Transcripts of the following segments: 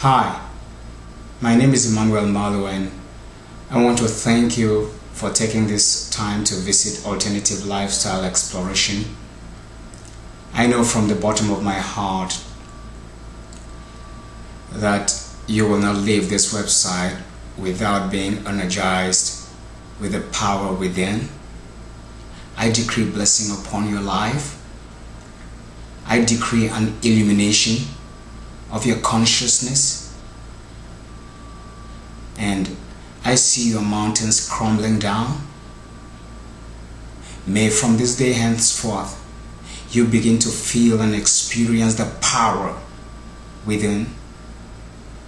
Hi, my name is Emmanuel Malu and I want to thank you for taking this time to visit Alternative Lifestyle Exploration. I know from the bottom of my heart that you will not leave this website without being energized with the power within. I decree blessing upon your life. I decree an illumination of your consciousness, and I see your mountains crumbling down. May from this day henceforth you begin to feel and experience the power within,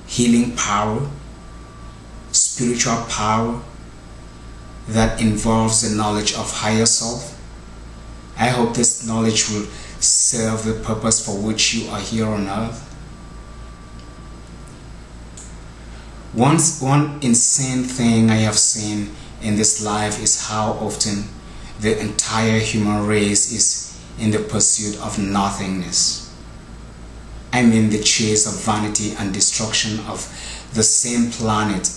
healing power, spiritual power that involves the knowledge of higher self. I hope this knowledge will serve the purpose for which you are here on earth. One insane thing I have seen in this life is how often the entire human race is in the pursuit of nothingness. I mean the chase of vanity and destruction of the same planet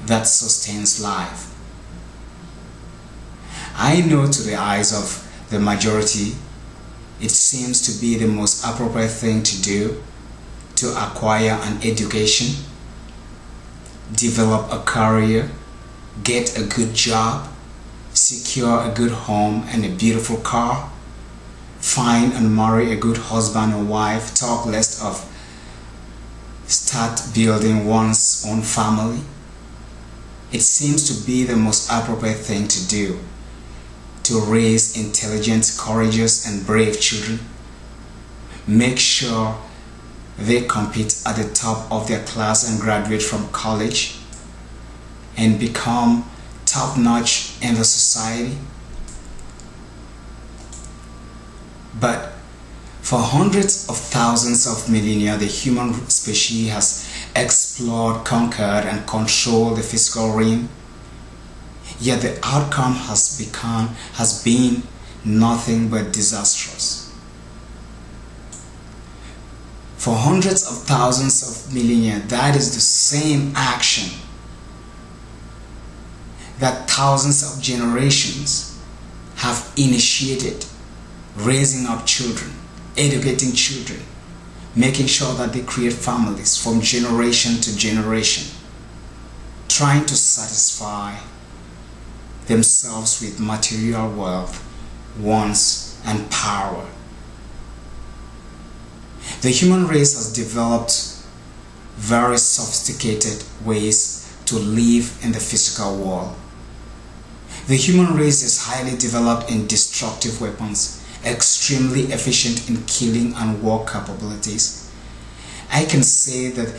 that sustains life. I know to the eyes of the majority, it seems to be the most appropriate thing to do to acquire an education, develop a career, get a good job, secure a good home and a beautiful car, find and marry a good husband or wife, talk less of start building one's own family. It seems to be the most appropriate thing to do to raise intelligent, courageous and brave children. Make sure they compete at the top of their class and graduate from college and become top-notch in the society. But for hundreds of thousands of millennia, the human species has explored, conquered and controlled the physical realm. Yet the outcome has been nothing but disastrous. For hundreds of thousands of millennia, that is the same action that thousands of generations have initiated, raising up children, educating children, making sure that they create families from generation to generation, trying to satisfy themselves with material wealth, wants, and power. The human race has developed very sophisticated ways to live in the physical world. The human race is highly developed in destructive weapons, extremely efficient in killing and war capabilities. I can say that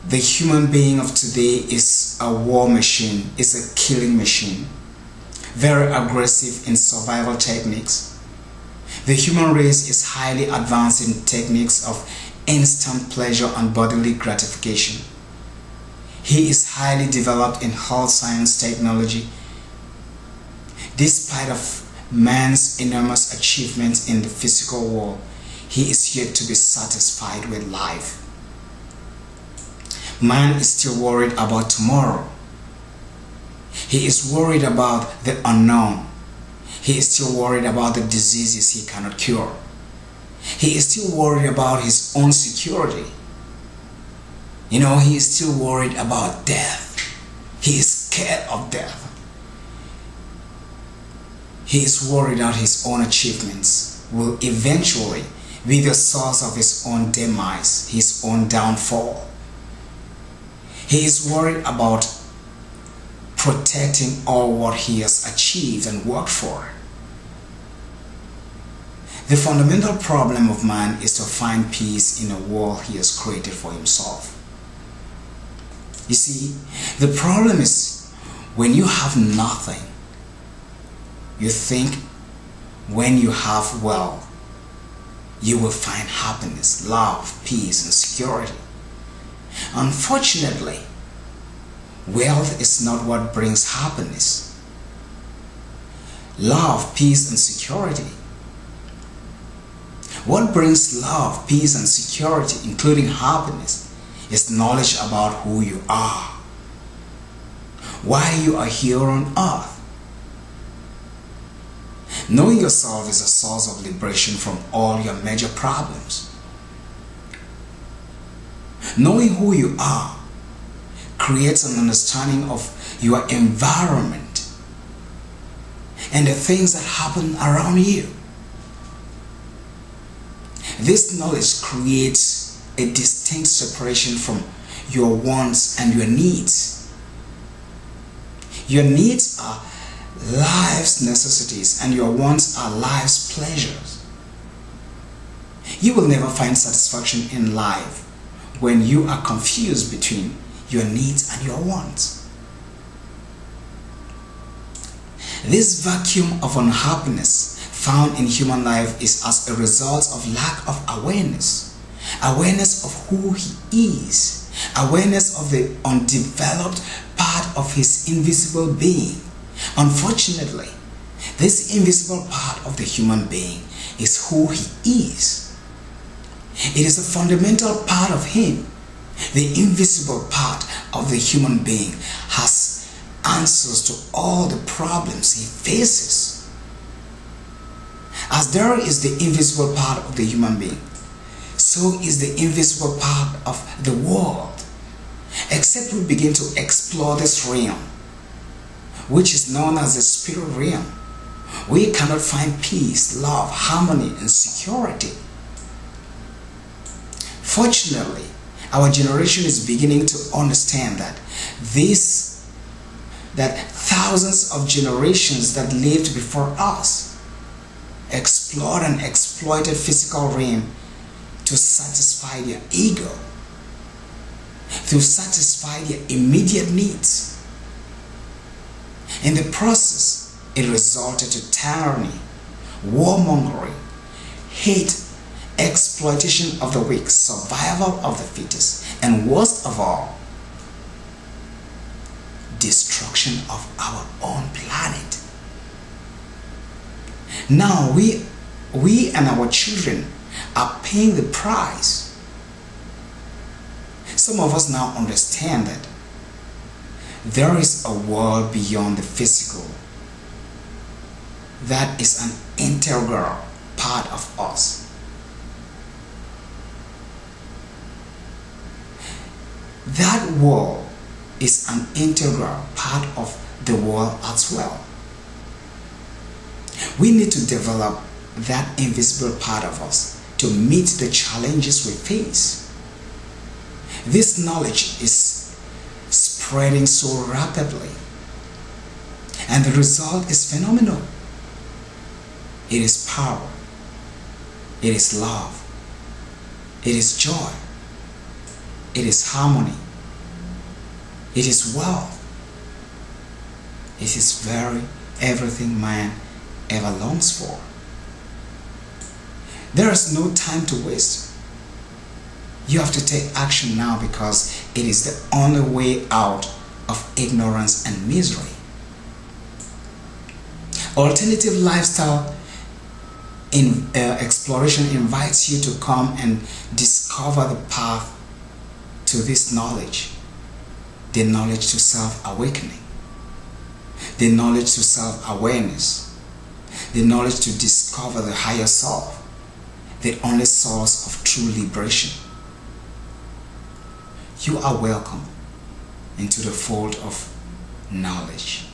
the human being of today is a war machine, is a killing machine, very aggressive in survival techniques. The human race is highly advanced in techniques of instant pleasure and bodily gratification. He is highly developed in health science technology. Despite of man's enormous achievements in the physical world, he is yet to be satisfied with life. Man is still worried about tomorrow. He is worried about the unknown. He is still worried about the diseases he cannot cure. He is still worried about his own security. He is still worried about death. He is scared of death. He is worried that his own achievements will eventually be the source of his own demise, his own downfall. He is worried about protecting all what he has achieved and worked for. The fundamental problem of man is to find peace in a world he has created for himself. You see, the problem is when you have nothing, you think when you have wealth, you will find happiness, love, peace, and security. Unfortunately, wealth is not what brings happiness. Love, peace, and security. What brings love, peace, and security, including happiness, is knowledge about who you are, why you are here on earth. Knowing yourself is a source of liberation from all your major problems. Knowing who you are creates an understanding of your environment and the things that happen around you. This knowledge creates a distinct separation from your wants and your needs. Your needs are life's necessities and your wants are life's pleasures. You will never find satisfaction in life when you are confused between your needs and your wants. This vacuum of unhappiness found in human life is as a result of lack of awareness. Awareness of who he is. Awareness of the undeveloped part of his invisible being. Unfortunately, this invisible part of the human being is who he is. It is a fundamental part of him. The invisible part of the human being has answers to all the problems he faces. As there is the invisible part of the human being, so is the invisible part of the world. Except we begin to explore this realm, which is known as the spirit realm, we cannot find peace, love, harmony, and security. Fortunately, our generation is beginning to understand that thousands of generations that lived before us explored and exploited physical realm to satisfy their ego, to satisfy their immediate needs. In the process, it resulted to tyranny, warmongering, hate, exploitation of the weak, survival of the fittest, and worst of all, destruction of our own planet. Now we and our children are paying the price. Some of us now understand that there is a world beyond the physical that is an integral part of us. That world is an integral part of the world as well. We need to develop that invisible part of us to meet the challenges we face. This knowledge is spreading so rapidly, and the result is phenomenal. It is power, it is love, it is joy, it is harmony, it is wealth, it is everything man ever longs for. There is no time to waste. You have to take action now because it is the only way out of ignorance and misery. Alternative lifestyle exploration invites you to come and discover the path to this knowledge, the knowledge to self-awakening, the knowledge to self-awareness, the knowledge to discover the higher self, the only source of true liberation. You are welcome into the fold of knowledge.